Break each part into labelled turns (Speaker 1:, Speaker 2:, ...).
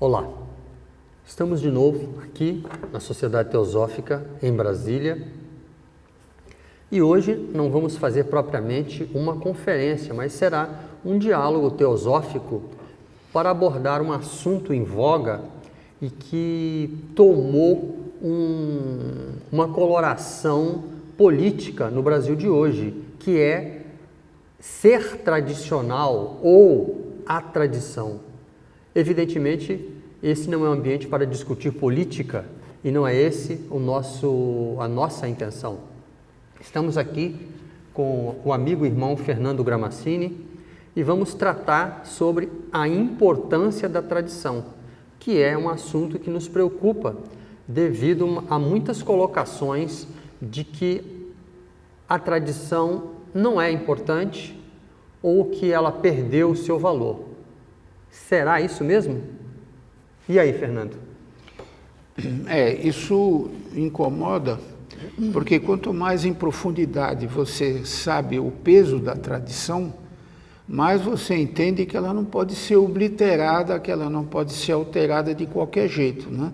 Speaker 1: Olá, estamos de novo aqui na Sociedade Teosófica em Brasília e hoje não vamos fazer propriamente uma conferência, mas será um diálogo teosófico para abordar um assunto em voga e que tomou uma coloração política no Brasil de hoje, que é ser tradicional ou a tradição. Evidentemente, esse não é um ambiente para discutir política e não é esse a nossa intenção. Estamos aqui com o amigo e irmão Fernando Gramacini e vamos tratar sobre a importância da tradição, que é um assunto que nos preocupa devido a muitas colocações de que a tradição não é importante ou que ela perdeu o seu valor. Será isso mesmo? E aí, Fernando?
Speaker 2: Isso incomoda, porque quanto mais em profundidade você sabe o peso da tradição, mais você entende que ela não pode ser obliterada, que ela não pode ser alterada de qualquer jeito, né?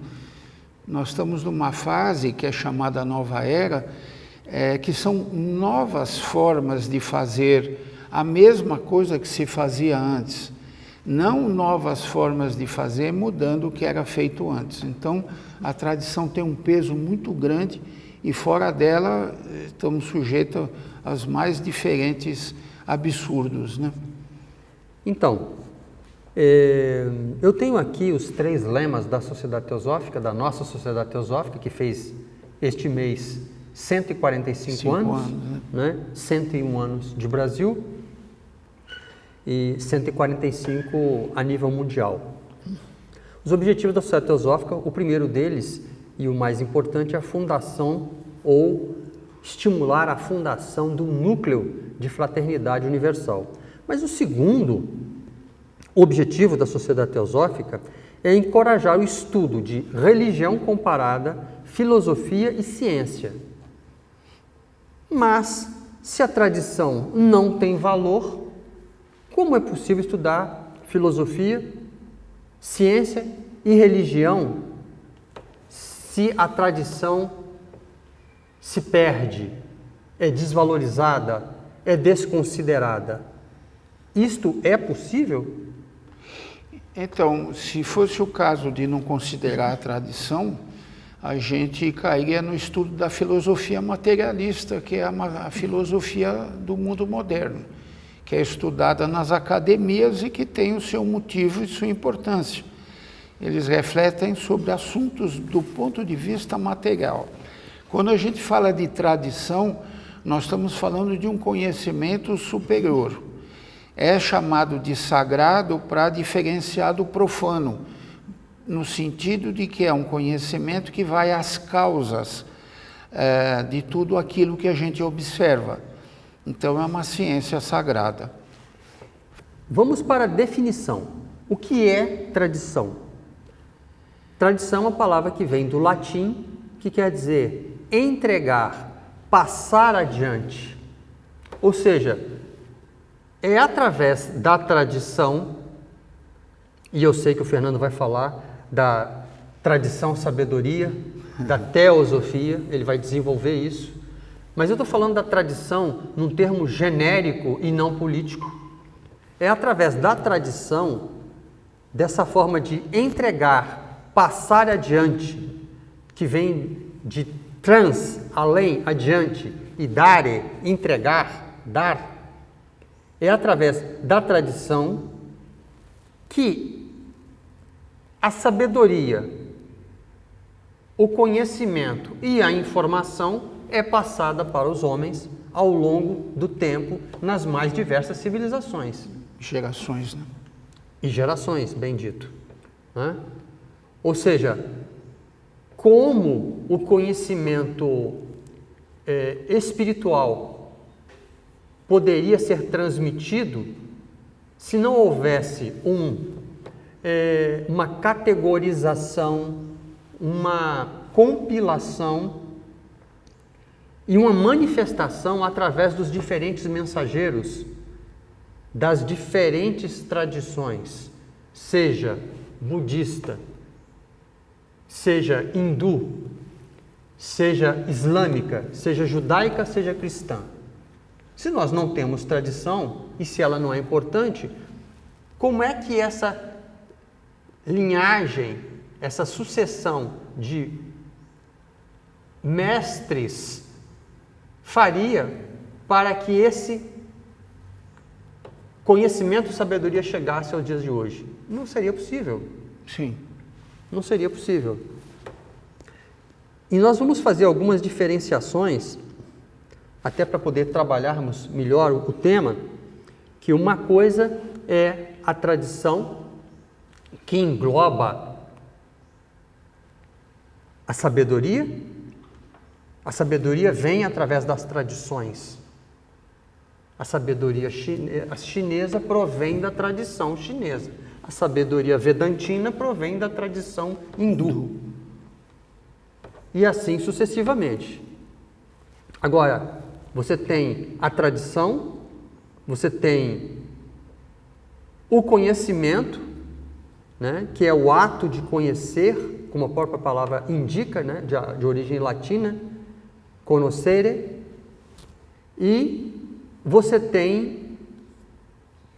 Speaker 2: Nós estamos numa fase que é chamada Nova Era, que são novas formas de fazer a mesma coisa que se fazia antes. Não novas formas de fazer mudando o que era feito antes. Então, a tradição tem um peso muito grande e fora dela estamos sujeitos aos mais diferentes absurdos, né?
Speaker 1: Então, eu tenho aqui os 3 lemas da Sociedade Teosófica, da nossa Sociedade Teosófica, que fez este mês 145 anos, né? 101 anos de Brasil e 145 a nível mundial. Os objetivos da Sociedade Teosófica, o primeiro deles e o mais importante é a fundação ou estimular a fundação do núcleo de fraternidade universal. Mas o segundo objetivo da Sociedade Teosófica é encorajar o estudo de religião comparada, filosofia e ciência. Mas, se a tradição não tem valor, como é possível estudar filosofia, ciência e religião se a tradição se perde, é desvalorizada, é desconsiderada? Isto é possível?
Speaker 2: Então, se fosse o caso de não considerar a tradição, a gente cairia no estudo da filosofia materialista, que é a filosofia do mundo moderno, que é estudada nas academias e que tem o seu motivo e sua importância. Eles refletem sobre assuntos do ponto de vista material. Quando a gente fala de tradição, nós estamos falando de um conhecimento superior. É chamado de sagrado para diferenciar do profano, no sentido de que é um conhecimento que vai às causas de tudo aquilo que a gente observa. Então, é uma ciência sagrada.
Speaker 1: Vamos para a definição. O que é tradição? Tradição é uma palavra que vem do latim, que quer dizer entregar, passar adiante. Ou seja, é através da tradição, e eu sei que o Fernando vai falar da tradição sabedoria, da teosofia, ele vai desenvolver isso, mas eu estou falando da tradição num termo genérico e não político. É através da tradição, dessa forma de entregar, passar adiante, que vem de trans, além, adiante, e dare, entregar, dar. É através da tradição que a sabedoria, o conhecimento e a informação é passada para os homens ao longo do tempo nas mais diversas civilizações.
Speaker 2: Gerações, né?
Speaker 1: E gerações, bem dito, né? Ou seja, como o conhecimento espiritual poderia ser transmitido se não houvesse uma categorização, uma compilação e uma manifestação através dos diferentes mensageiros das diferentes tradições, seja budista, seja hindu, seja islâmica, seja judaica, seja cristã. Se nós não temos tradição e se ela não é importante, como é que essa linhagem, essa sucessão de mestres faria para que esse conhecimento e sabedoria chegasse aos dias de hoje? Não seria possível.
Speaker 2: Sim.
Speaker 1: Não seria possível. E nós vamos fazer algumas diferenciações, até para poder trabalharmos melhor o tema, que uma coisa é a tradição, que engloba a sabedoria. A sabedoria vem através das tradições. A sabedoria chinesa provém da tradição chinesa. A sabedoria vedantina provém da tradição hindu. E assim sucessivamente. Agora, você tem a tradição, você tem o conhecimento, né, que é o ato de conhecer, como a própria palavra indica, né, de origem latina, conoscere, e você tem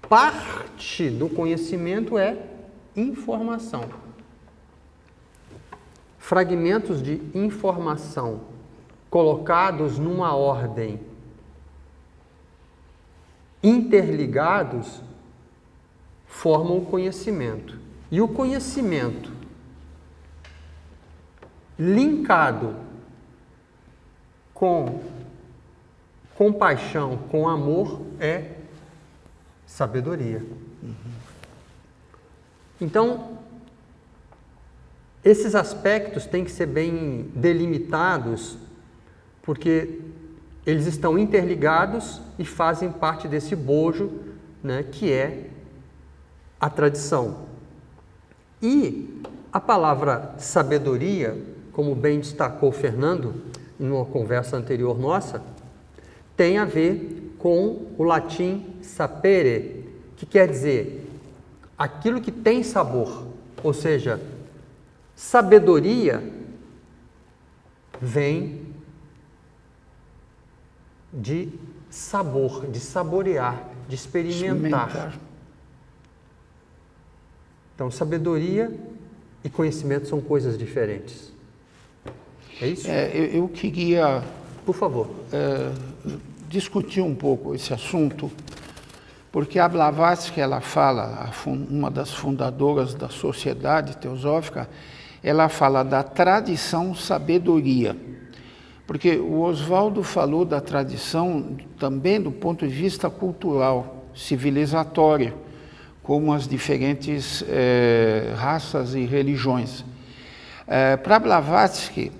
Speaker 1: parte do conhecimento é informação. Fragmentos de informação colocados numa ordem, interligados, formam o conhecimento. E o conhecimento linkado com compaixão, com amor, é sabedoria. Então, esses aspectos têm que ser bem delimitados, porque eles estão interligados e fazem parte desse bojo, né, que é a tradição. E a palavra sabedoria, como bem destacou o Fernando, em uma conversa anterior nossa, tem a ver com o latim sapere, que quer dizer aquilo que tem sabor, ou seja, sabedoria vem de sabor, de saborear, de experimentar. Então, sabedoria e conhecimento são coisas diferentes. É isso?
Speaker 2: Eu queria,
Speaker 1: por favor,
Speaker 2: discutir um pouco esse assunto, porque a Blavatsky, ela fala, uma das fundadoras da Sociedade Teosófica, ela fala da tradição sabedoria. Porque o Oswaldo falou da tradição também do ponto de vista cultural, civilizatório, como as diferentes raças e religiões. Para Blavatsky,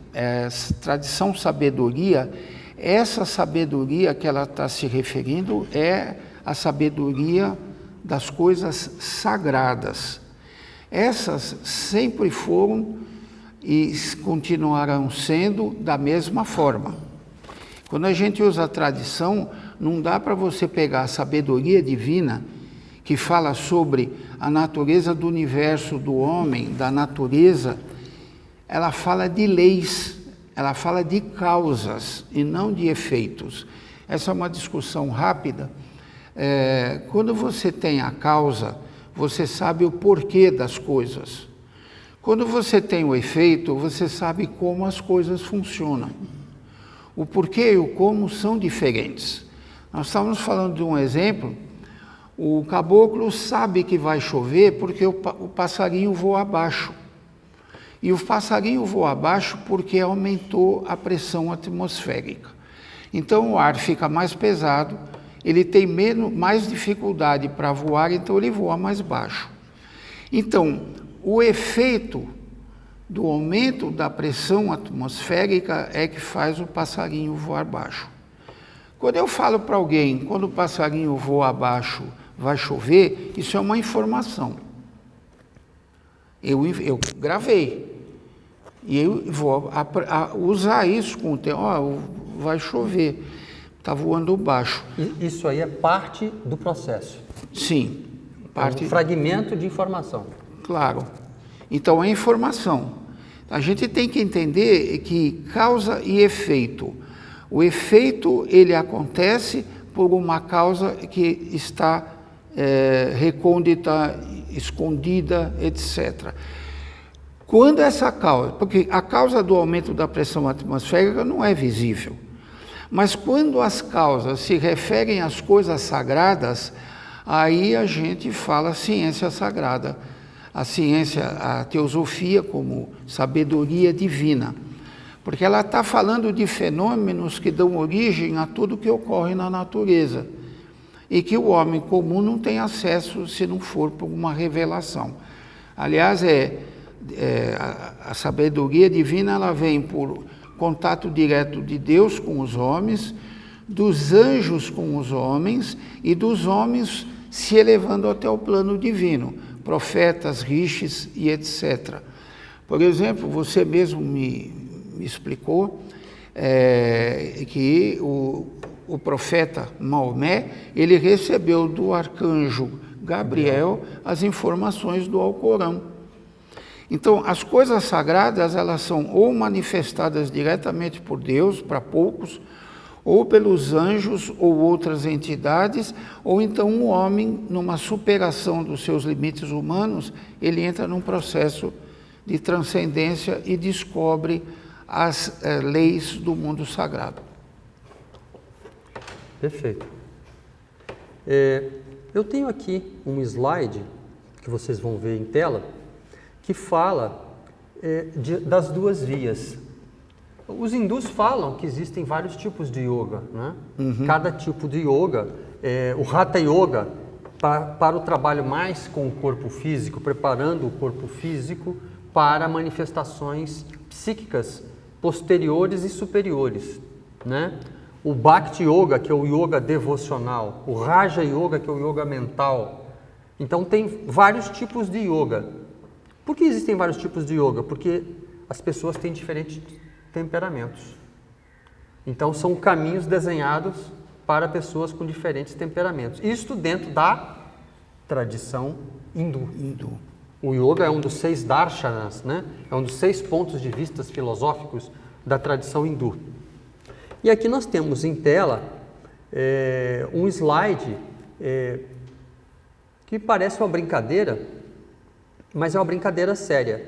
Speaker 2: tradição sabedoria, essa sabedoria que ela está se referindo é a sabedoria das coisas sagradas. Essas sempre foram e continuarão sendo da mesma forma. Quando a gente usa a tradição, não dá para você pegar a sabedoria divina, que fala sobre a natureza do universo, do homem, da natureza, ela fala de leis, ela fala de causas e não de efeitos. Essa é uma discussão rápida. Quando você tem a causa, você sabe o porquê das coisas. Quando você tem o efeito, você sabe como as coisas funcionam. O porquê e o como são diferentes. Nós estávamos falando de um exemplo, o caboclo sabe que vai chover porque o passarinho voa abaixo. E o passarinho voa abaixo porque aumentou a pressão atmosférica. Então o ar fica mais pesado, ele tem mais dificuldade para voar, então ele voa mais baixo. Então, o efeito do aumento da pressão atmosférica é que faz o passarinho voar baixo. Quando eu falo para alguém, quando o passarinho voa abaixo, vai chover, isso é uma informação. Eu gravei. E eu vou usar isso com o tempo. Vai chover, está voando baixo.
Speaker 1: Isso aí é parte do processo.
Speaker 2: Sim.
Speaker 1: É um fragmento de informação.
Speaker 2: Claro. Então, é informação. A gente tem que entender que causa e efeito. O efeito, ele acontece por uma causa que está recôndita, escondida, etc. Quando essa causa, porque a causa do aumento da pressão atmosférica não é visível, mas quando as causas se referem às coisas sagradas, aí a gente fala ciência sagrada, a ciência, a teosofia como sabedoria divina, porque ela está falando de fenômenos que dão origem a tudo que ocorre na natureza e que o homem comum não tem acesso se não for por uma revelação. Aliás, a sabedoria divina, ela vem por contato direto de Deus com os homens, dos anjos com os homens e dos homens se elevando até o plano divino, profetas, rishis e etc. Por exemplo, você mesmo me explicou que o profeta Maomé, ele recebeu do arcanjo Gabriel as informações do Alcorão. Então, as coisas sagradas, elas são ou manifestadas diretamente por Deus, para poucos, ou pelos anjos ou outras entidades, ou então o homem, numa superação dos seus limites humanos, ele entra num processo de transcendência e descobre as leis do mundo sagrado.
Speaker 1: Perfeito. Eu tenho aqui um slide, que vocês vão ver em tela, que fala das duas vias. Os hindus falam que existem vários tipos de yoga, né? Uhum. Cada tipo de yoga, o Hatha Yoga, para o trabalho mais com o corpo físico, preparando o corpo físico para manifestações psíquicas posteriores e superiores, né? O Bhakti Yoga, que é o yoga devocional, o Raja Yoga, que é o yoga mental. Então tem vários tipos de yoga. Por que existem vários tipos de yoga? Porque as pessoas têm diferentes temperamentos. Então são caminhos desenhados para pessoas com diferentes temperamentos. Isto dentro da tradição hindu. O yoga é um dos 6 darshanas, né? É um dos 6 pontos de vista filosóficos da tradição hindu. E aqui nós temos em tela um slide que parece uma brincadeira, mas é uma brincadeira séria.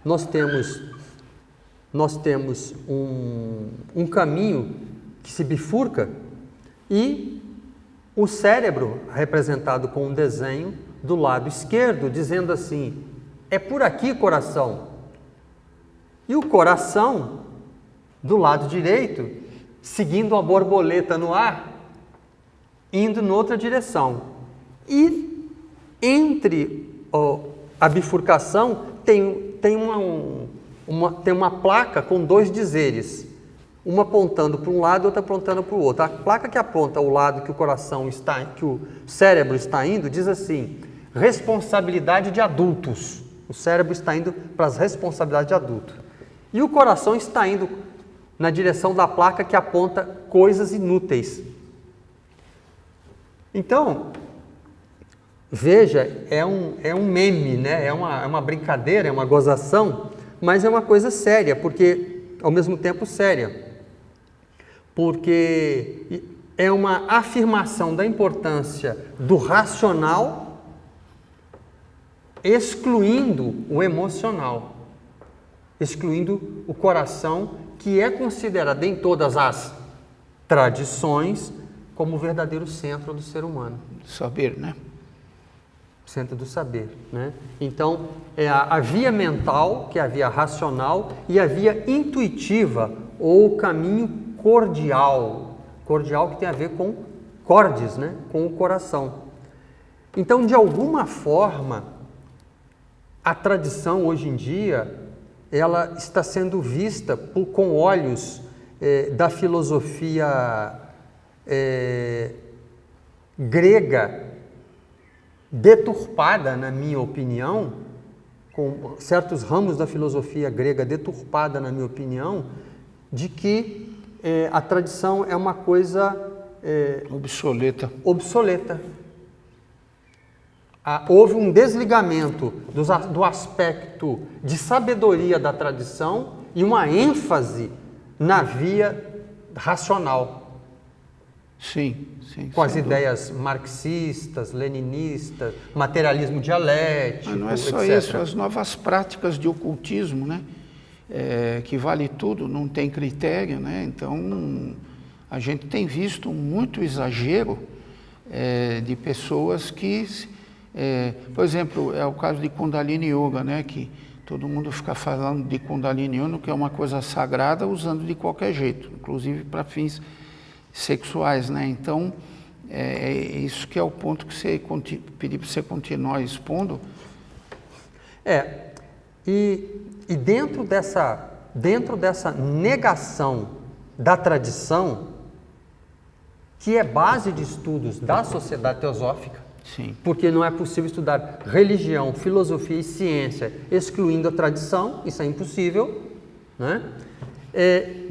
Speaker 1: Nós temos um caminho que se bifurca e o cérebro representado com um desenho do lado esquerdo, dizendo assim, é por aqui, coração. E o coração, do lado direito, seguindo a borboleta no ar, indo noutra direção. E entre a bifurcação tem uma placa com 2 dizeres, uma apontando para um lado e outra apontando para o outro. A placa que aponta o lado que o coração está, que o cérebro está indo, diz assim, responsabilidade de adultos. O cérebro está indo para as responsabilidades de adulto. E o coração está indo na direção da placa que aponta coisas inúteis. Então, veja, é um meme, né? É uma brincadeira, é uma gozação, mas é uma coisa séria, porque, ao mesmo tempo, séria. Porque é uma afirmação da importância do racional, excluindo o emocional, excluindo o coração, que é considerado em todas as tradições como o verdadeiro centro do ser humano.
Speaker 2: Saber, né?
Speaker 1: Centro do saber, né? Então, é a via mental, que é a via racional, e a via intuitiva, ou caminho cordial. Cordial que tem a ver com cordes, né? Com o coração. Então, de alguma forma, a tradição hoje em dia, ela está sendo vista com olhos da filosofia grega, deturpada, na minha opinião, com certos ramos da filosofia grega deturpada, na minha opinião, de que a tradição é uma coisa
Speaker 2: obsoleta.
Speaker 1: houve um desligamento do aspecto de sabedoria da tradição e uma ênfase na via racional.
Speaker 2: Sim.
Speaker 1: Com as ideias marxistas, leninistas, materialismo dialético,
Speaker 2: mas não é só
Speaker 1: etc.
Speaker 2: isso, as novas práticas de ocultismo, né? Que vale tudo, não tem critério, né? Então, a gente tem visto muito exagero de pessoas que, por exemplo, é o caso de Kundalini Yoga, né? Que todo mundo fica falando de Kundalini Yoga, que é uma coisa sagrada, usando de qualquer jeito, inclusive para fins sexuais, né? Então, isso que é o ponto que você pedi para você continuar expondo.
Speaker 1: E dentro dessa negação da tradição, que é base de estudos da sociedade teosófica,
Speaker 2: sim,
Speaker 1: porque não é possível estudar religião, filosofia e ciência excluindo a tradição, isso é impossível, né?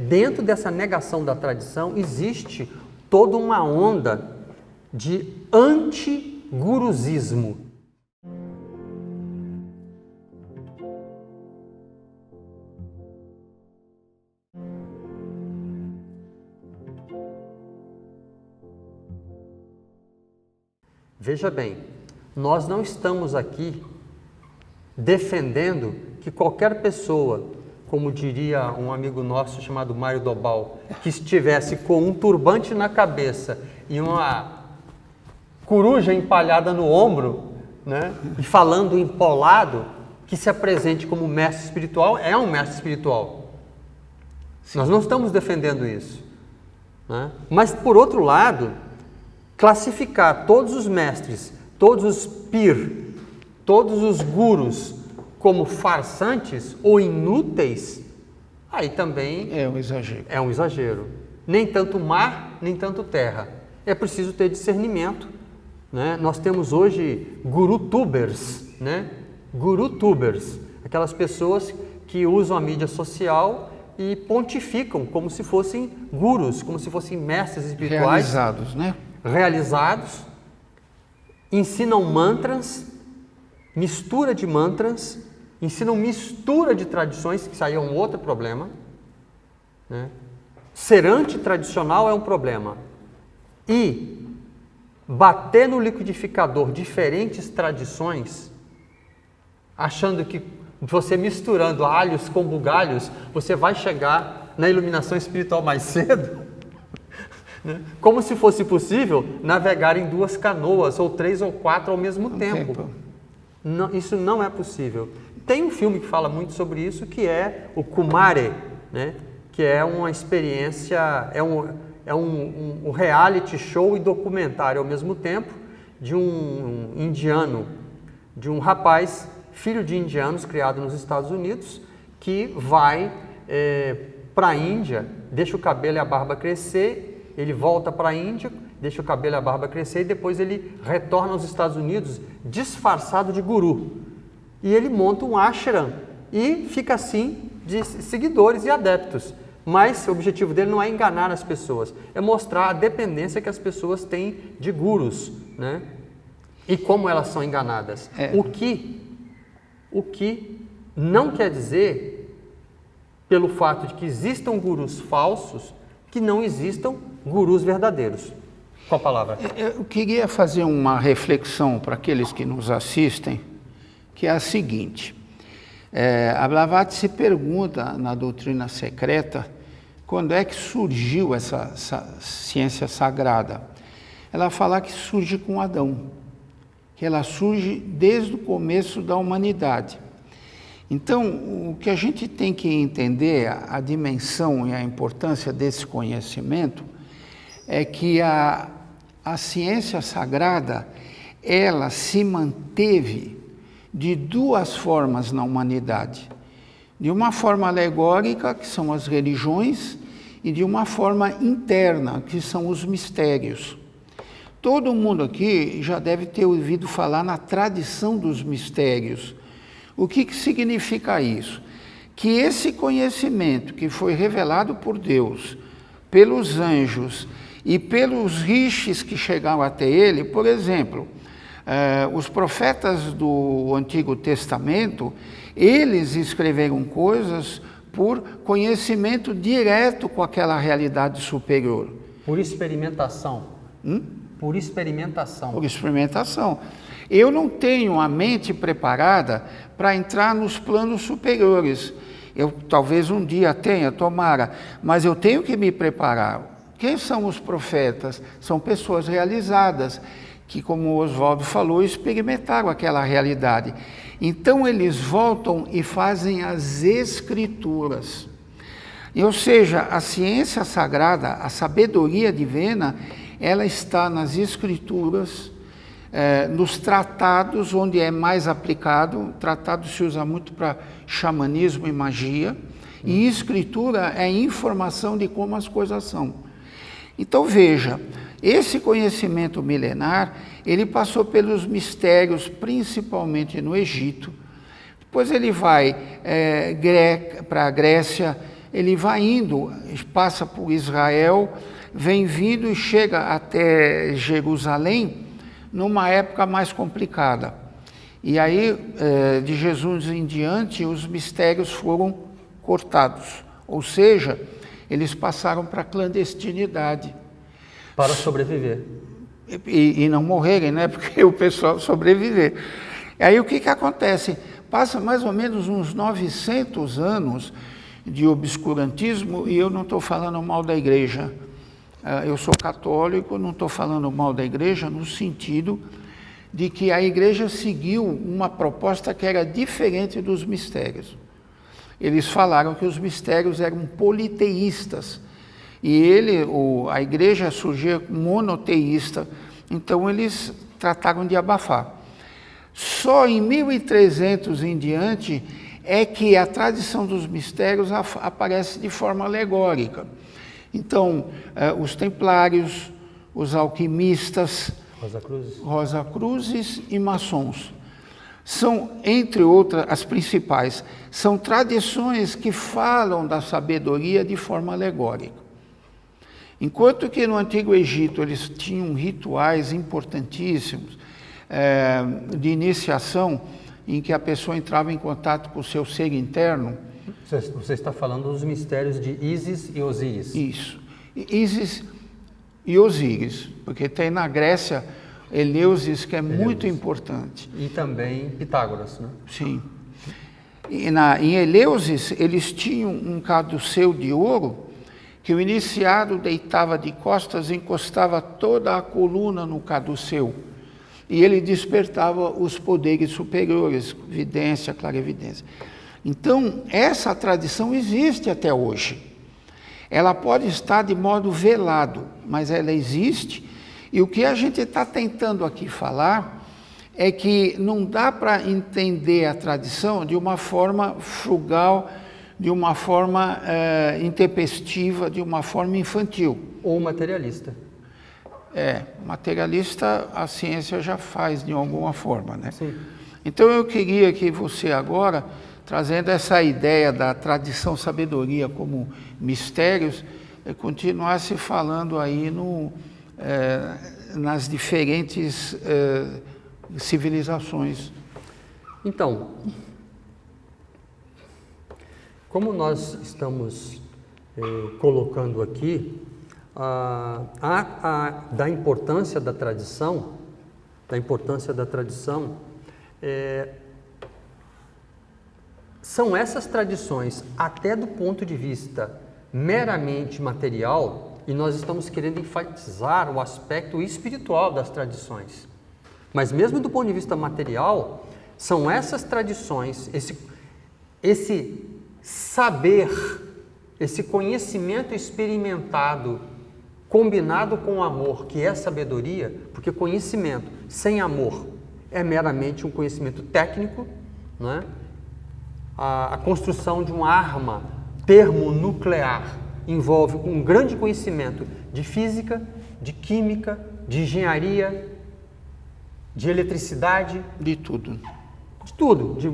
Speaker 1: Dentro dessa negação da tradição existe toda uma onda de anti-gurusismo. Veja bem, nós não estamos aqui defendendo que qualquer pessoa, como diria um amigo nosso chamado Mário Dobal, que estivesse com um turbante na cabeça e uma coruja empalhada no ombro, né, e falando empolado, que se apresente como mestre espiritual, é um mestre espiritual. Sim. Nós não estamos defendendo isso, né? Mas, por outro lado, classificar todos os mestres, todos os pir, todos os gurus como farsantes ou inúteis, aí também
Speaker 2: é um exagero.
Speaker 1: É um exagero. Nem tanto mar, nem tanto terra. É preciso ter discernimento, né? Nós temos hoje gurutubers, né? Gurutubers, aquelas pessoas que usam a mídia social e pontificam como se fossem gurus, como se fossem mestres espirituais.
Speaker 2: Realizados, né?
Speaker 1: Realizados, ensinam mantras, mistura de mantras, ensinam mistura de tradições, que isso aí é um outro problema, né? Ser antitradicional é um problema. E bater no liquidificador diferentes tradições, achando que você misturando alhos com bugalhos, você vai chegar na iluminação espiritual mais cedo, como se fosse possível navegar em 2 canoas, ou 3 ou 4 ao mesmo tempo. Não, isso não é possível. Tem um filme que fala muito sobre isso, que é o Kumare, né? Que é uma experiência, é um reality show e documentário ao mesmo tempo, de um indiano, de um rapaz, filho de indianos, criado nos Estados Unidos, que vai para a Índia, deixa o cabelo e a barba crescer, ele volta para a Índia, deixa o cabelo e a barba crescer e depois ele retorna aos Estados Unidos disfarçado de guru. E ele monta um ashram e fica assim de seguidores e adeptos. Mas o objetivo dele não é enganar as pessoas, é mostrar a dependência que as pessoas têm de gurus, né? E como elas são enganadas. O que não quer dizer, pelo fato de que existam gurus falsos, que não existam gurus verdadeiros. Qual a palavra?
Speaker 2: Eu queria fazer uma reflexão para aqueles que nos assistem, que é a seguinte. A Blavatsky se pergunta na doutrina secreta quando é que surgiu essa ciência sagrada. Ela fala que surge com Adão, que ela surge desde o começo da humanidade. Então, o que a gente tem que entender, a dimensão e a importância desse conhecimento, é que a ciência sagrada, ela se manteve de 2 formas na humanidade. De uma forma alegórica, que são as religiões, e de uma forma interna, que são os mistérios. Todo mundo aqui já deve ter ouvido falar na tradição dos mistérios. O que significa isso? Que esse conhecimento que foi revelado por Deus, pelos anjos e pelos rishis que chegaram até ele, por exemplo, Os profetas do Antigo Testamento, eles escreveram coisas por conhecimento direto com aquela realidade superior.
Speaker 1: Por experimentação. Por experimentação.
Speaker 2: Por experimentação. Eu não tenho a mente preparada para entrar nos planos superiores. Eu talvez um dia tenha, tomara, mas eu tenho que me preparar. Quem são os profetas? São pessoas realizadas, que, como o Oswaldo falou, experimentaram aquela realidade. Então eles voltam e fazem as escrituras. Ou seja, a ciência sagrada, a sabedoria divina, ela está nas escrituras, nos tratados, onde é mais aplicado. Tratado se usa muito para xamanismo e magia, e escritura é informação de como as coisas são. Então veja, esse conhecimento milenar, ele passou pelos mistérios, principalmente no Egito. Depois ele vai para a Grécia, ele vai indo, passa por Israel, vem vindo e chega até Jerusalém, numa época mais complicada. E aí, de Jesus em diante, os mistérios foram cortados. Ou seja, eles passaram para a clandestinidade.
Speaker 1: Para sobreviver.
Speaker 2: E não morrerem, né? Porque o pessoal sobreviver. Aí o que acontece? Passa mais ou menos uns 900 anos de obscurantismo, e eu não estou falando mal da igreja. Eu sou católico, não estou falando mal da igreja no sentido de que a igreja seguiu uma proposta que era diferente dos mistérios. Eles falaram que os mistérios eram politeístas, e a igreja surgia monoteísta, então eles trataram de abafar. Só em 1300 em diante é que a tradição dos mistérios aparece de forma alegórica. Então, os templários, os alquimistas, Rosa-Cruzes e maçons, são, entre outras, as principais, são tradições que falam da sabedoria de forma alegórica. Enquanto que no Antigo Egito eles tinham rituais importantíssimos de iniciação, em que a pessoa entrava em contato com o seu ser interno.
Speaker 1: Você está falando dos mistérios de Ísis e Osíris.
Speaker 2: Isso. Ísis e Osíris, porque tem na Grécia Eleusis, que é muito importante.
Speaker 1: E também Pitágoras, né?
Speaker 2: Sim. Em Eleusis, eles tinham um caduceu de ouro, que o iniciado deitava de costas, encostava toda a coluna no caduceu, e ele despertava os poderes superiores, vidência, clarividência. Então, essa tradição existe até hoje. Ela pode estar de modo velado, mas ela existe, e o que a gente está tentando aqui falar é que não dá para entender a tradição de uma forma frugal, de uma forma intempestiva, de uma forma infantil.
Speaker 1: Ou materialista.
Speaker 2: Materialista a ciência já faz de alguma forma, né?
Speaker 1: Sim.
Speaker 2: Então eu queria que você agora, trazendo essa ideia da tradição sabedoria como mistérios, continuasse falando aí nas diferentes civilizações.
Speaker 1: Então, como nós estamos colocando aqui, da importância da tradição, são essas tradições, até do ponto de vista meramente material, e nós estamos querendo enfatizar o aspecto espiritual das tradições. Mas mesmo do ponto de vista material, são essas tradições, esse saber, esse conhecimento experimentado, combinado com o amor, que é sabedoria, porque conhecimento sem amor é meramente um conhecimento técnico, não é? A construção de uma arma termonuclear envolve um grande conhecimento de física, de química, de engenharia, de eletricidade.
Speaker 2: De tudo.
Speaker 1: De tudo, de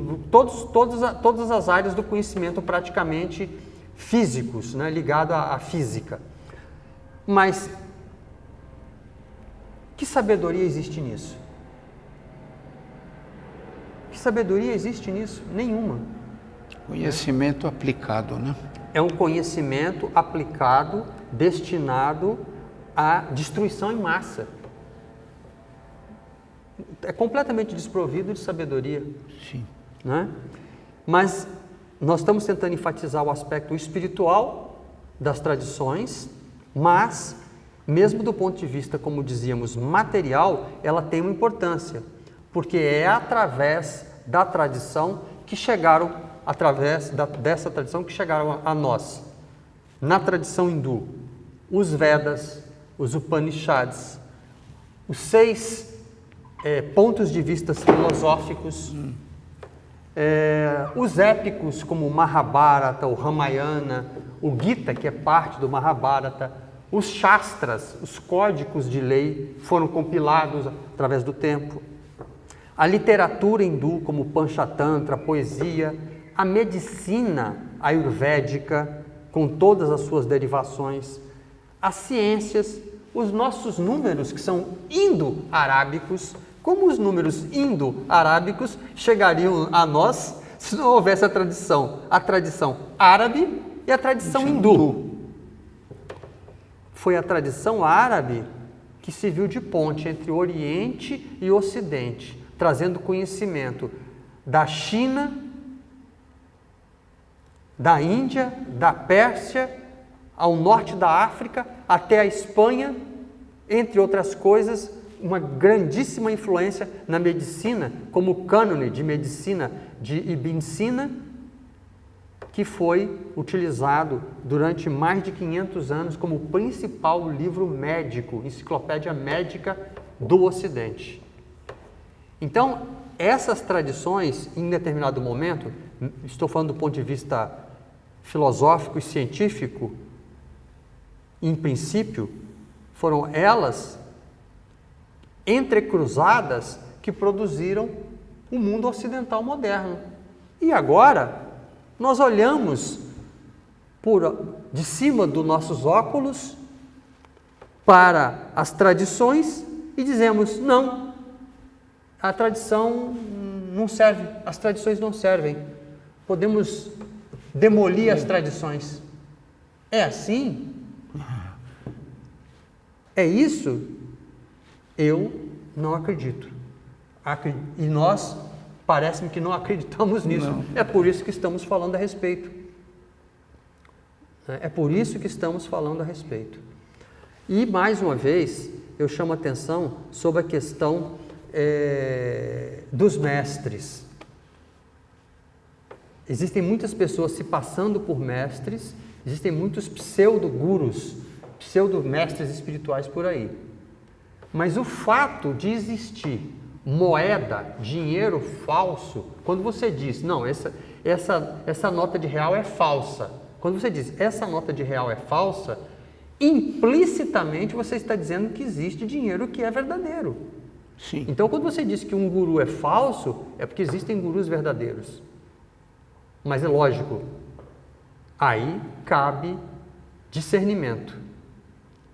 Speaker 1: todas as áreas do conhecimento praticamente físicos, né, ligado à física. Mas que sabedoria existe nisso? Que sabedoria existe nisso? Nenhuma.
Speaker 2: Conhecimento aplicado, né?
Speaker 1: É um conhecimento aplicado, destinado à destruição em massa. É completamente desprovido de sabedoria.
Speaker 2: Sim.
Speaker 1: Né? Mas nós estamos tentando enfatizar o aspecto espiritual das tradições, mas, mesmo do ponto de vista, como dizíamos, material, ela tem uma importância, porque é através da tradição que chegaram, dessa tradição que chegaram a nós. Na tradição hindu, os Vedas, os Upanishads, os 6 pontos de vista filosóficos, os épicos como o Mahabharata, o Ramayana, o Gita, que é parte do Mahabharata, os Shastras, os códigos de lei, foram compilados através do tempo. A literatura hindu, como o Panchatantra, a poesia, a medicina ayurvédica, com todas as suas derivações, as ciências, os nossos números, que são indo-arábicos. Como os números indo-arábicos chegariam a nós se não houvesse a tradição árabe e a tradição hindu? Foi a tradição árabe que serviu de ponte entre o Oriente e o Ocidente, trazendo conhecimento da China, da Índia, da Pérsia, ao norte da África, até a Espanha, entre outras coisas, uma grandíssima influência na medicina, como o cânone de medicina de Ibn Sina, que foi utilizado durante mais de 500 anos como o principal livro médico, enciclopédia médica do Ocidente. Então, essas tradições, em determinado momento, estou falando do ponto de vista filosófico e científico, em princípio, foram elas entrecruzadas que produziram o mundo ocidental moderno. E agora, nós olhamos de cima dos nossos óculos para as tradições e dizemos, não, a tradição não serve, as tradições não servem, podemos demolir as tradições. É assim? É isso? Eu não acredito. E nós, parece-me que não acreditamos nisso. Não. É por isso que estamos falando a respeito. É por isso que estamos falando a respeito. E, mais uma vez, eu chamo a atenção sobre a questão dos mestres. Existem muitas pessoas se passando por mestres, existem muitos pseudo-gurus, pseudo-mestres espirituais por aí. Mas o fato de existir moeda, dinheiro falso, quando você diz, não, essa nota de real é falsa, quando você diz, essa nota de real é falsa, implicitamente você está dizendo que existe dinheiro que é verdadeiro.
Speaker 2: Sim.
Speaker 1: Então, quando você diz que um guru é falso, é porque existem gurus verdadeiros. Mas é lógico, aí cabe discernimento.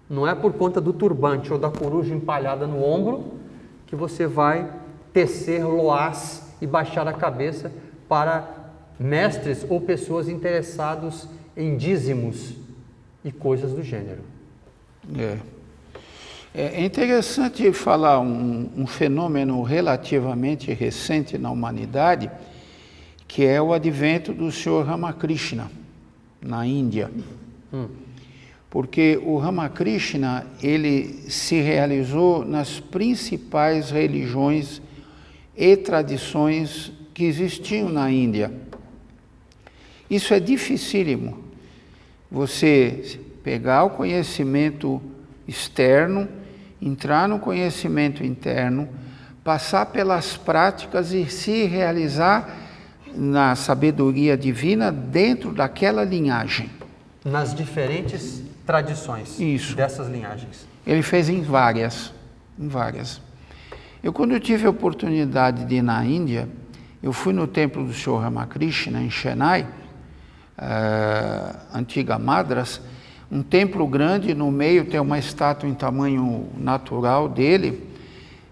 Speaker 1: Não é por conta do turbante ou da coruja empalhada no ombro que você vai tecer loás e baixar a cabeça para mestres ou pessoas interessados em dízimos e coisas do gênero.
Speaker 2: É interessante falar um fenômeno relativamente recente na humanidade, que é o advento do Sr. Ramakrishna, na Índia. Porque o Ramakrishna, ele se realizou nas principais religiões e tradições que existiam na Índia. Isso é dificílimo, você pegar o conhecimento externo, entrar no conhecimento interno, passar pelas práticas e se realizar na sabedoria divina dentro daquela linhagem.
Speaker 1: Nas diferentes tradições.
Speaker 2: Isso.
Speaker 1: Dessas linhagens.
Speaker 2: Ele fez em várias. Quando eu tive a oportunidade de ir na Índia, eu fui no templo do Sr. Ramakrishna, em Chennai, antiga Madras, um templo grande, no meio tem uma estátua em tamanho natural dele,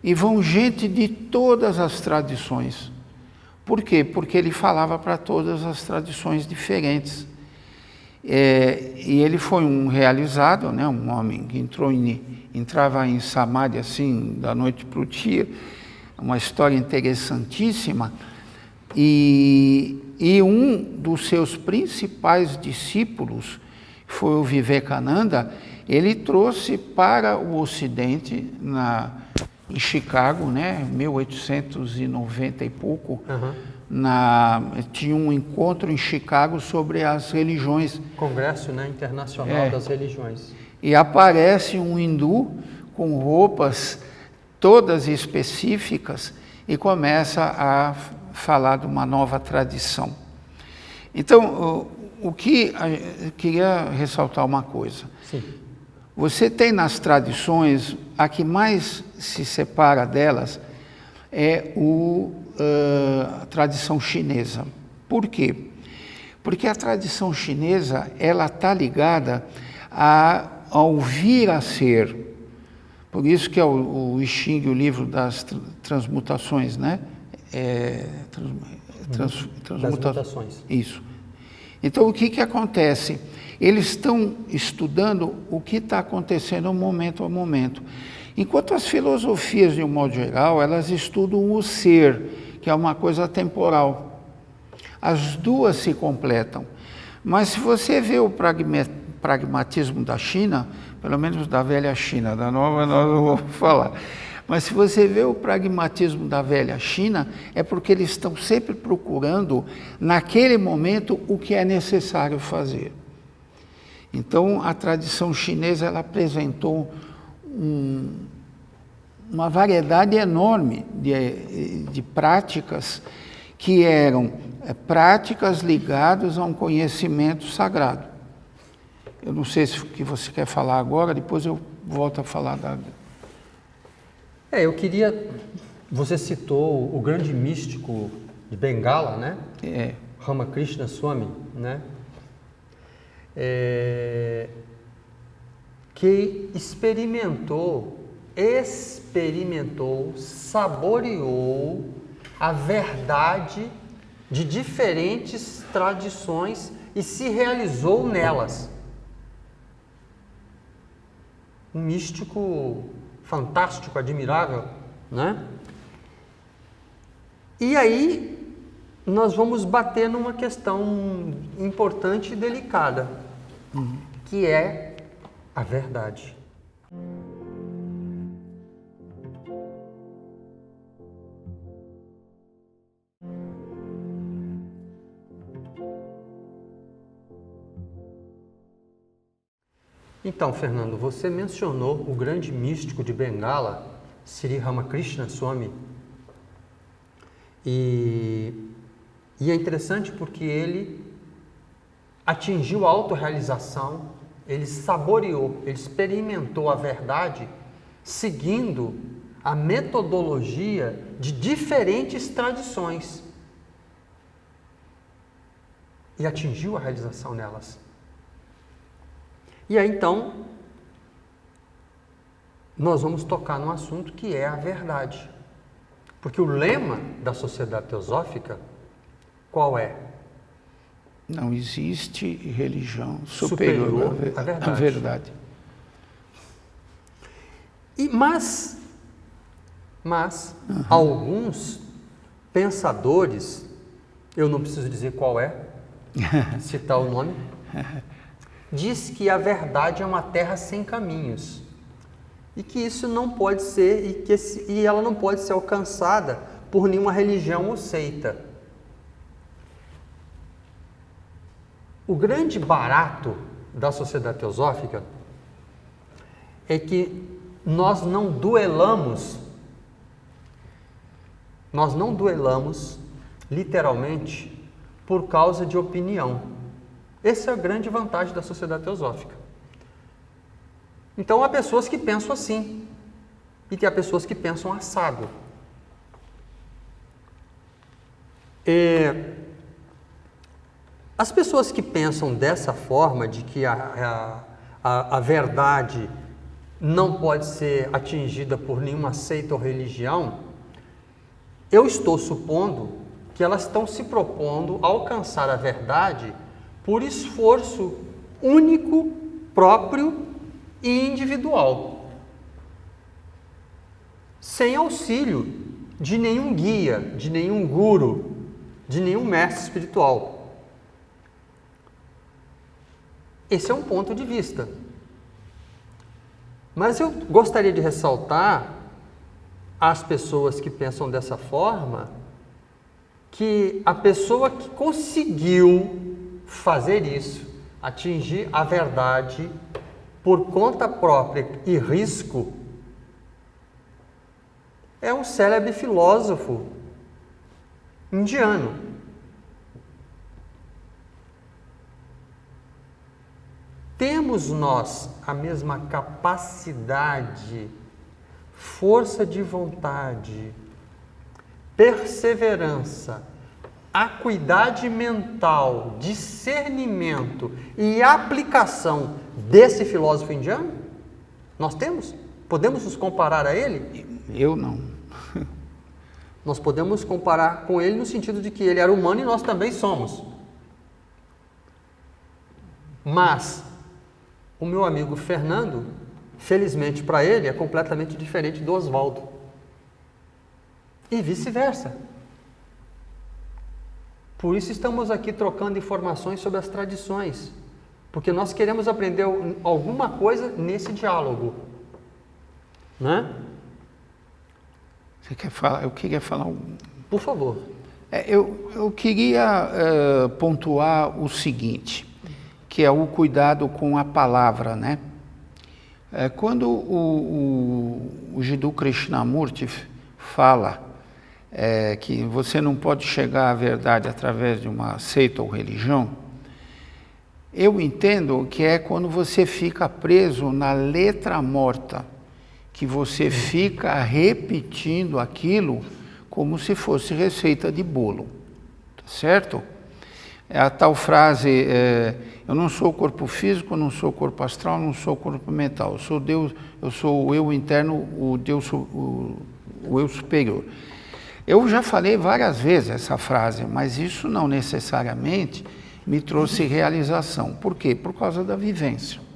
Speaker 2: e vão gente de todas as tradições. Por quê? Porque ele falava para todas as tradições diferentes. E ele foi um realizado, né? Um homem que entrava em Samadhi assim, da noite para o dia, uma história interessantíssima. E um dos seus principais discípulos foi o Vivekananda. Ele trouxe para o Ocidente, em Chicago, né, 1890 e pouco, tinha um encontro em Chicago sobre as religiões.
Speaker 1: Congresso, né, Internacional das Religiões.
Speaker 2: E aparece um hindu com roupas todas específicas e começa a falar de uma nova tradição. Então, o que eu queria ressaltar uma coisa.
Speaker 1: Sim.
Speaker 2: Você tem nas tradições, a que mais se separa delas é a tradição chinesa. Por quê? Porque a tradição chinesa, ela está ligada ao vir a ser. Por isso que é o I Ching, o livro das transmutações, né?
Speaker 1: Transmutações.
Speaker 2: Isso. Então, o que acontece? Eles estão estudando o que está acontecendo momento a momento. Enquanto as filosofias, de um modo geral, elas estudam o ser, que é uma coisa temporal. As duas se completam. Mas se você vê o pragmatismo da China, pelo menos da velha China, da nova nós não vamos falar, mas se você vê o pragmatismo da velha China, é porque eles estão sempre procurando, naquele momento, o que é necessário fazer. Então, a tradição chinesa, ela apresentou uma variedade enorme de práticas que eram práticas ligadas a um conhecimento sagrado. Eu não sei se o que você quer falar agora, depois eu volto a falar da...
Speaker 1: Eu queria... Você citou o grande místico de Bengala, né? Ramakrishna Swami, né? Que experimentou, saboreou a verdade de diferentes tradições e se realizou nelas. Um místico fantástico, admirável, né? E aí nós vamos bater numa questão importante e delicada, que é a verdade. Então, Fernando, você mencionou o grande místico de Bengala, Sri Ramakrishna Swami, e é interessante porque ele atingiu a autorrealização, ele saboreou, ele experimentou a verdade seguindo a metodologia de diferentes tradições e atingiu a realização nelas. E aí, então, nós vamos tocar num assunto que é a verdade. Porque o lema da Sociedade Teosófica, qual é?
Speaker 2: Não existe religião superior à verdade.
Speaker 1: Mas alguns pensadores, eu não preciso dizer qual é, citar o nome, diz que a verdade é uma terra sem caminhos e que isso não pode ser e ela não pode ser alcançada por nenhuma religião ou seita. O grande barato da Sociedade Teosófica é que nós não duelamos literalmente por causa de opinião. Essa é a grande vantagem da Sociedade Teosófica. Então, há pessoas que pensam assim e tem pessoas que pensam assado. As pessoas que pensam dessa forma, de que a verdade não pode ser atingida por nenhuma seita ou religião, eu estou supondo que elas estão se propondo a alcançar a verdade por esforço único, próprio e individual, sem auxílio de nenhum guia, de nenhum guru, de nenhum mestre espiritual. Esse é um ponto de vista. Mas eu gostaria de ressaltar às pessoas que pensam dessa forma que a pessoa que conseguiu fazer isso, atingir a verdade por conta própria e risco, é um célebre filósofo indiano. Temos nós a mesma capacidade, força de vontade, perseverança, acuidade mental, discernimento e aplicação desse filósofo indiano? Nós temos? Podemos nos comparar a ele?
Speaker 2: Eu não.
Speaker 1: Nós podemos comparar com ele no sentido de que ele era humano e nós também somos. Mas o meu amigo Fernando, felizmente para ele, é completamente diferente do Oswaldo. E vice-versa. Por isso estamos aqui trocando informações sobre as tradições, porque nós queremos aprender alguma coisa nesse diálogo, né?
Speaker 2: Você quer falar? Eu queria falar
Speaker 1: Por favor.
Speaker 2: Eu queria pontuar o seguinte, que é o cuidado com a palavra, né? Quando o Jiddu Krishnamurti fala que você não pode chegar à verdade através de uma seita ou religião, eu entendo que é quando você fica preso na letra morta, que você fica repetindo aquilo como se fosse receita de bolo, tá certo? É a tal frase, eu não sou o corpo físico, não sou o corpo astral, não sou o corpo mental, eu sou Deus, eu sou o eu interno, o Deus, o eu superior. Eu já falei várias vezes essa frase, mas isso não necessariamente me trouxe realização. Por quê? Por causa da vivência.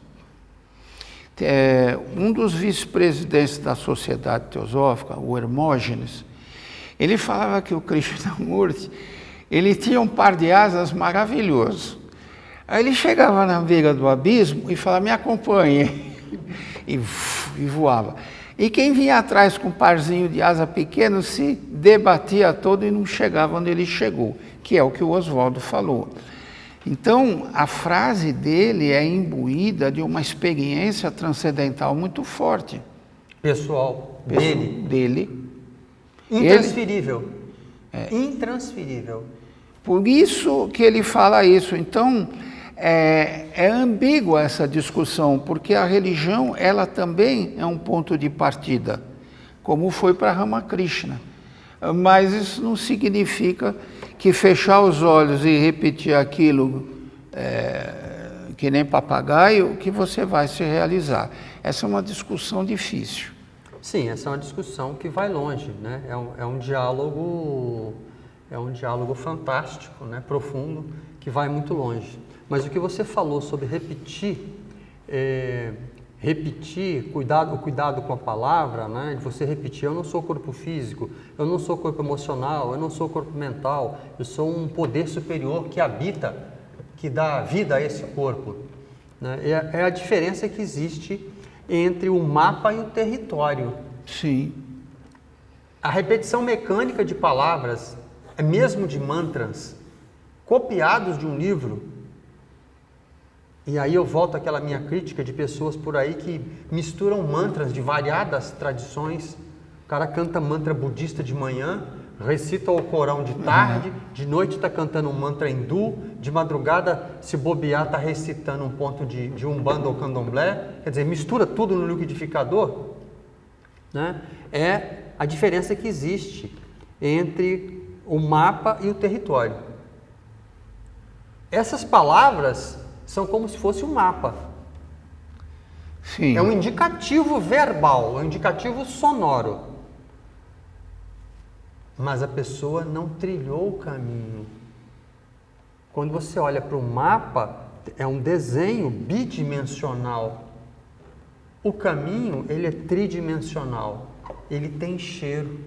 Speaker 2: Um dos vice-presidentes da Sociedade Teosófica, o Hermógenes, ele falava que o Krishnamurti, ele tinha um par de asas maravilhoso. Aí ele chegava na beira do abismo e falava, me acompanhe, e voava. E quem vinha atrás com um parzinho de asa pequeno se debatia todo e não chegava onde ele chegou, que é o que o Oswaldo falou. Então, a frase dele é imbuída de uma experiência transcendental muito forte.
Speaker 1: Pessoal,
Speaker 2: dele.
Speaker 1: Intransferível. Intransferível.
Speaker 2: Por isso que ele fala isso. Então, é ambígua essa discussão, porque a religião, ela também é um ponto de partida, como foi para Ramakrishna. Mas isso não significa que fechar os olhos e repetir aquilo que nem papagaio, que você vai se realizar. Essa é uma discussão difícil.
Speaker 1: Sim, essa é uma discussão que vai longe, né? É um diálogo fantástico, né? Profundo, que vai muito longe. Mas o que você falou sobre repetir, o cuidado com a palavra, né? De você repetir, eu não sou corpo físico, eu não sou corpo emocional, eu não sou corpo mental, eu sou um poder superior que habita, que dá vida a esse corpo, né? É a diferença que existe entre o mapa e o território.
Speaker 2: Sim.
Speaker 1: A repetição mecânica de palavras, mesmo de mantras, copiados de um livro. E aí eu volto àquela minha crítica de pessoas por aí que misturam mantras de variadas tradições. O cara canta mantra budista de manhã, recita o Corão de tarde, de noite está cantando um mantra hindu, de madrugada, se bobear, está recitando um ponto de Umbanda ou Candomblé. Quer dizer, mistura tudo no liquidificador. Né? É a diferença que existe entre o mapa e o território. Essas palavras são como se fosse um mapa.
Speaker 2: Sim.
Speaker 1: É um indicativo verbal, é um indicativo sonoro. mas a pessoa não trilhou o caminho. Quando você olha para o mapa, é um desenho bidimensional. O caminho, ele é tridimensional. Ele tem cheiro,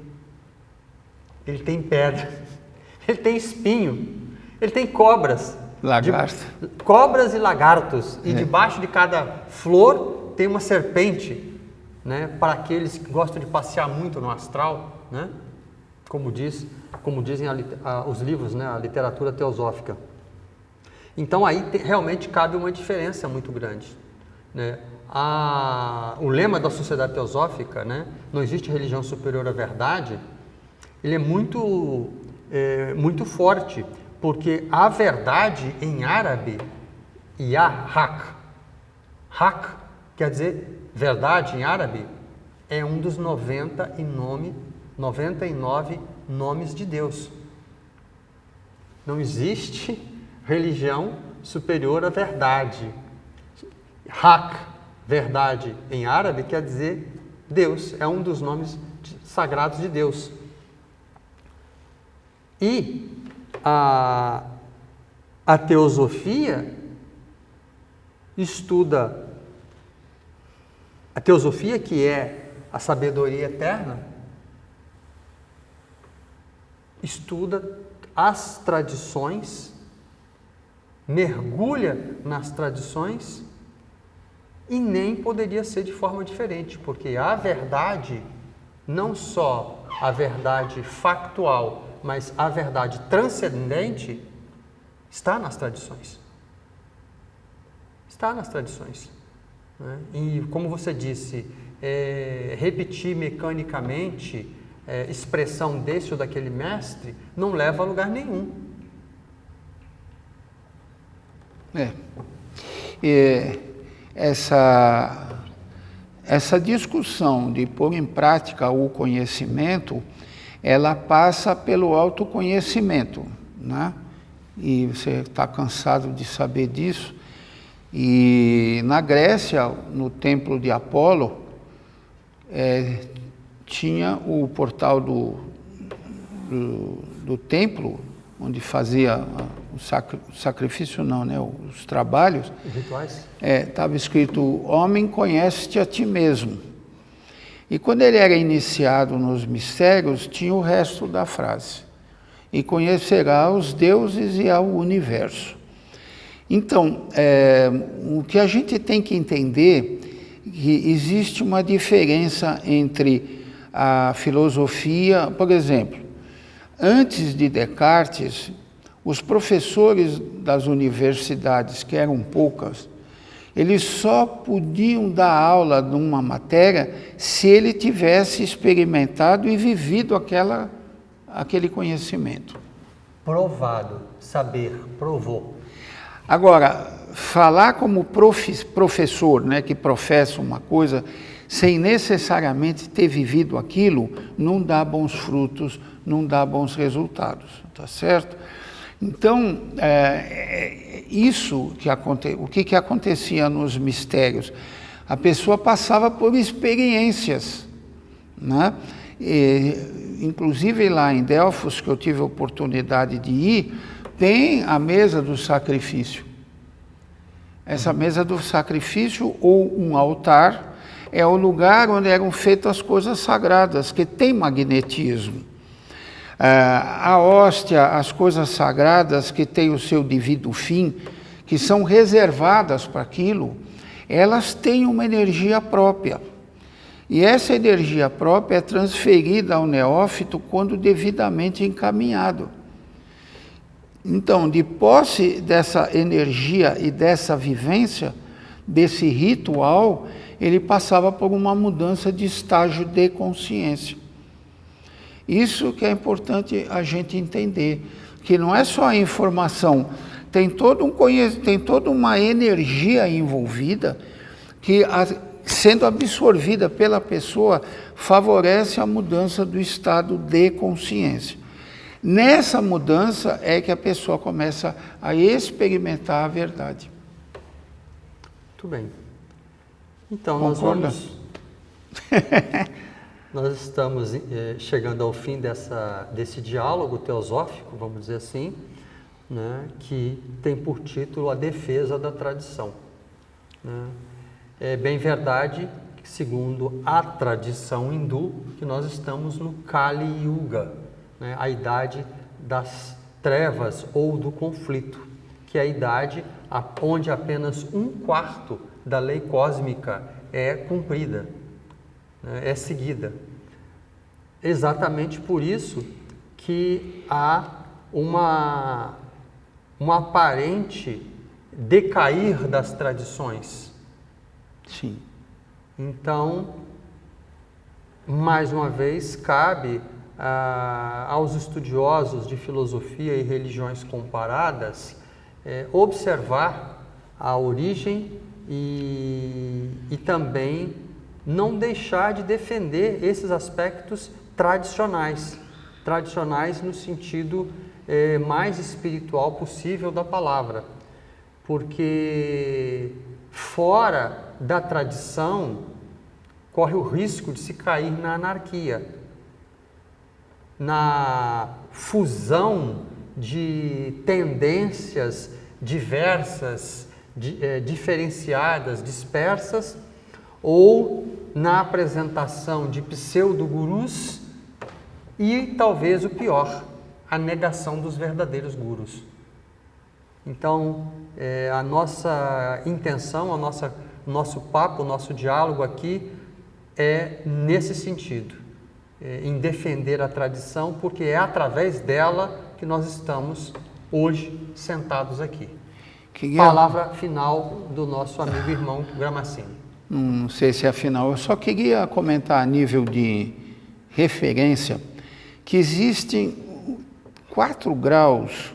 Speaker 1: ele tem pedra, ele tem espinho, ele tem cobras.
Speaker 2: Lagarto.
Speaker 1: Cobras e lagartos. E debaixo de cada flor tem uma serpente, né? Para aqueles que gostam de passear muito no astral, né? Como dizem os livros, né? A literatura teosófica. Então aí realmente cabe uma diferença muito grande, né? O lema da sociedade teosófica, né? Não existe religião superior à verdade. Ele é muito forte, porque a verdade em árabe, haq quer dizer verdade em árabe, é um dos 99 nomes de Deus. Não existe religião superior à verdade. Haq, verdade em árabe, quer dizer Deus, é um dos nomes sagrados de Deus. E a teosofia estuda, a teosofia, que é a sabedoria eterna, estuda as tradições, mergulha nas tradições, e nem poderia ser de forma diferente, porque a verdade, não só a verdade factual, mas a verdade transcendente, está nas tradições. Está nas tradições, né? E como você disse, repetir mecanicamente expressão desse ou daquele mestre não leva a lugar nenhum.
Speaker 2: Essa discussão de pôr em prática o conhecimento, ela passa pelo autoconhecimento, né? E você está cansado de saber disso. E na Grécia, no templo de Apolo, tinha o portal do templo, onde fazia o sacrifício, não, né? Os trabalhos.
Speaker 1: Os rituais?
Speaker 2: Estava escrito: homem, conhece-te a ti mesmo. E quando ele era iniciado nos mistérios, tinha o resto da frase: e conhecerá os deuses e ao universo. Então, o que a gente tem que entender é que existe uma diferença entre a filosofia. Por exemplo, antes de Descartes, os professores das universidades, que eram poucas, eles só podiam dar aula de uma matéria se ele tivesse experimentado e vivido aquele conhecimento.
Speaker 1: Provado, saber, provou.
Speaker 2: Agora, falar como professor, né, que professa uma coisa, sem necessariamente ter vivido aquilo, não dá bons frutos, não dá bons resultados, tá certo? Então, o que acontecia nos mistérios? A pessoa passava por experiências, né? Inclusive lá em Delfos, que eu tive a oportunidade de ir, tem a mesa do sacrifício. Essa mesa do sacrifício, ou um altar, é o lugar onde eram feitas as coisas sagradas, que tem magnetismo. A hóstia, as coisas sagradas que têm o seu devido fim, que são reservadas para aquilo, elas têm uma energia própria. E essa energia própria é transferida ao neófito quando devidamente encaminhado. Então, de posse dessa energia e dessa vivência, desse ritual, ele passava por uma mudança de estágio de consciência. Isso que é importante a gente entender, que não é só a informação, tem toda uma energia envolvida que, sendo absorvida pela pessoa, favorece a mudança do estado de consciência. Nessa mudança é que a pessoa começa a experimentar a verdade.
Speaker 1: Muito bem. Então,
Speaker 2: Concorda?
Speaker 1: Nós estamos chegando ao fim desse diálogo teosófico, vamos dizer assim, né, que tem por título A Defesa da Tradição. Né? É bem verdade que, segundo a tradição hindu, que nós estamos no Kali Yuga, né, a idade das trevas ou do conflito, que é a idade onde apenas 1/4 da lei cósmica é cumprida, né, é seguida. Exatamente por isso que há uma aparente decair das tradições.
Speaker 2: Sim.
Speaker 1: Então, mais uma vez, cabe aos estudiosos de filosofia e religiões comparadas observar a origem e também não deixar de defender esses aspectos tradicionais no sentido mais espiritual possível da palavra, porque fora da tradição corre o risco de se cair na anarquia, na fusão de tendências diversas, diferenciadas, dispersas, ou na apresentação de pseudo-gurus e, talvez o pior, a negação dos verdadeiros gurus. Então, a nossa intenção, nosso papo, o nosso diálogo aqui é nesse sentido, em defender a tradição, porque é através dela que nós estamos hoje sentados aqui. Palavra final do nosso amigo e irmão Gramaccini.
Speaker 2: Não sei se é final, eu só queria comentar a nível de referência que existem 4 graus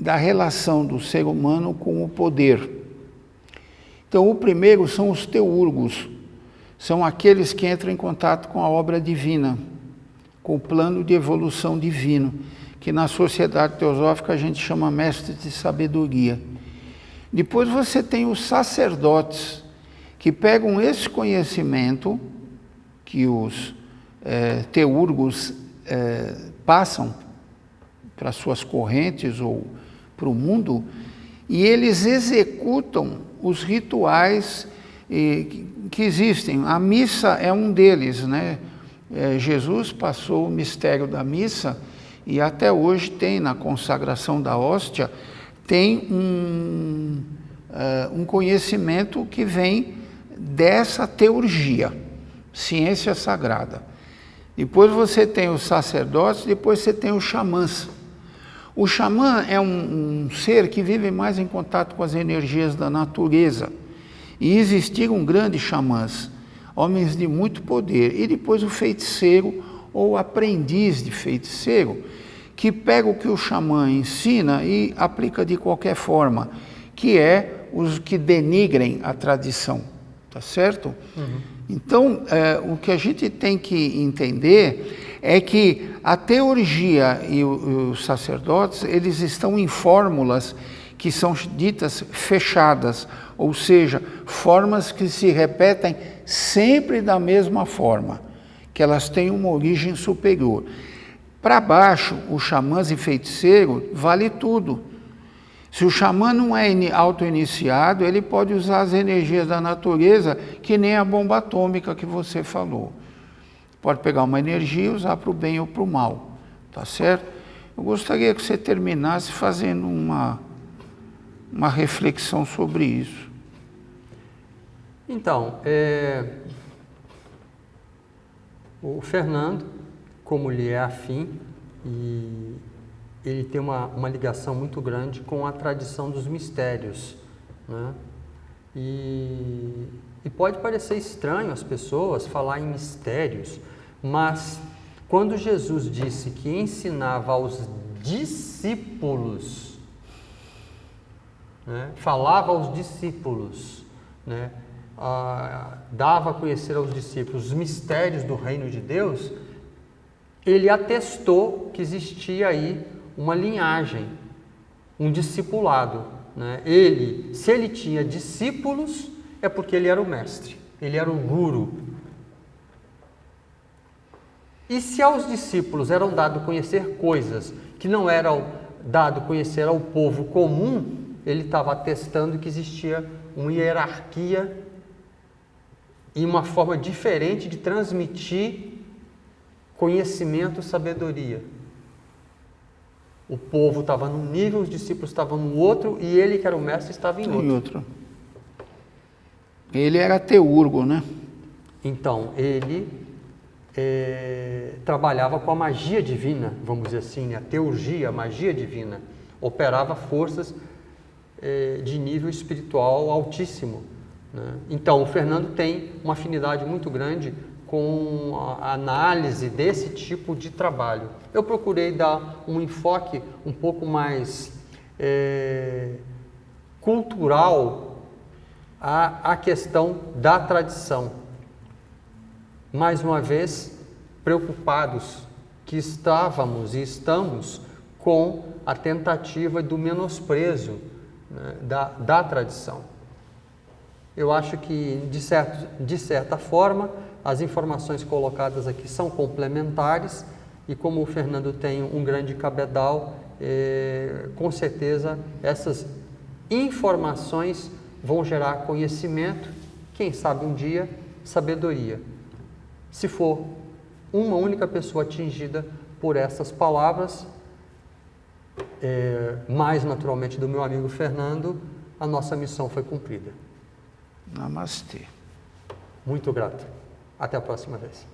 Speaker 2: da relação do ser humano com o poder. Então, o primeiro são os teurgos, são aqueles que entram em contato com a obra divina, com o plano de evolução divino, que na sociedade teosófica a gente chama mestres de sabedoria. Depois você tem os sacerdotes, que pegam esse conhecimento que os teurgos passam para suas correntes ou para o mundo, e eles executam os rituais que existem. A missa é um deles, né? Jesus passou o mistério da missa e até hoje tem, na consagração da hóstia, tem um conhecimento que vem dessa teurgia, ciência sagrada. Depois você tem os sacerdotes, depois você tem os xamãs. O xamã é um ser que vive mais em contato com as energias da natureza. E existiram grandes xamãs, homens de muito poder. E depois o feiticeiro ou aprendiz de feiticeiro, que pega o que o xamã ensina e aplica de qualquer forma, que é os que denigrem a tradição, tá certo? Uhum. Então, o que a gente tem que entender é que a teurgia e os sacerdotes, eles estão em fórmulas que são ditas fechadas, ou seja, formas que se repetem sempre da mesma forma, que elas têm uma origem superior. Para baixo, os xamãs e feiticeiros, vale tudo. Se o xamã não é auto-iniciado, ele pode usar as energias da natureza, que nem a bomba atômica que você falou. Pode pegar uma energia e usar para o bem ou para o mal, tá certo? Eu gostaria que você terminasse fazendo uma reflexão sobre isso.
Speaker 1: Então, o Fernando, como lhe é afim, e ele tem uma ligação muito grande com a tradição dos mistérios, né? E pode parecer estranho às pessoas falar em mistérios, mas quando Jesus disse que ensinava aos discípulos, né, falava aos discípulos, né, dava a conhecer aos discípulos os mistérios do reino de Deus, ele atestou que existia aí uma linhagem, um discipulado, né? Se ele tinha discípulos, é porque ele era o mestre. Ele era um guru. E se aos discípulos eram dado conhecer coisas que não eram dado conhecer ao povo comum, ele estava atestando que existia uma hierarquia e uma forma diferente de transmitir conhecimento, sabedoria. O povo estava num nível, os discípulos estavam no outro, e ele, que era o mestre, estava em outro.
Speaker 2: Ele era teurgo, né?
Speaker 1: Então, ele trabalhava com a magia divina, vamos dizer assim, a teurgia, a magia divina. Operava forças de nível espiritual altíssimo, né? Então, o Fernando tem uma afinidade muito grande com a análise desse tipo de trabalho. Eu procurei dar um enfoque um pouco mais cultural à questão da tradição. Mais uma vez, preocupados que estávamos e estamos com a tentativa do menosprezo, né, da tradição. Eu acho que, de certa forma, as informações colocadas aqui são complementares e, como o Fernando tem um grande cabedal, com certeza essas informações vão gerar conhecimento, quem sabe um dia, sabedoria. Se for uma única pessoa atingida por essas palavras, mais naturalmente do meu amigo Fernando, a nossa missão foi cumprida.
Speaker 2: Namastê.
Speaker 1: Muito grato. Até a próxima vez.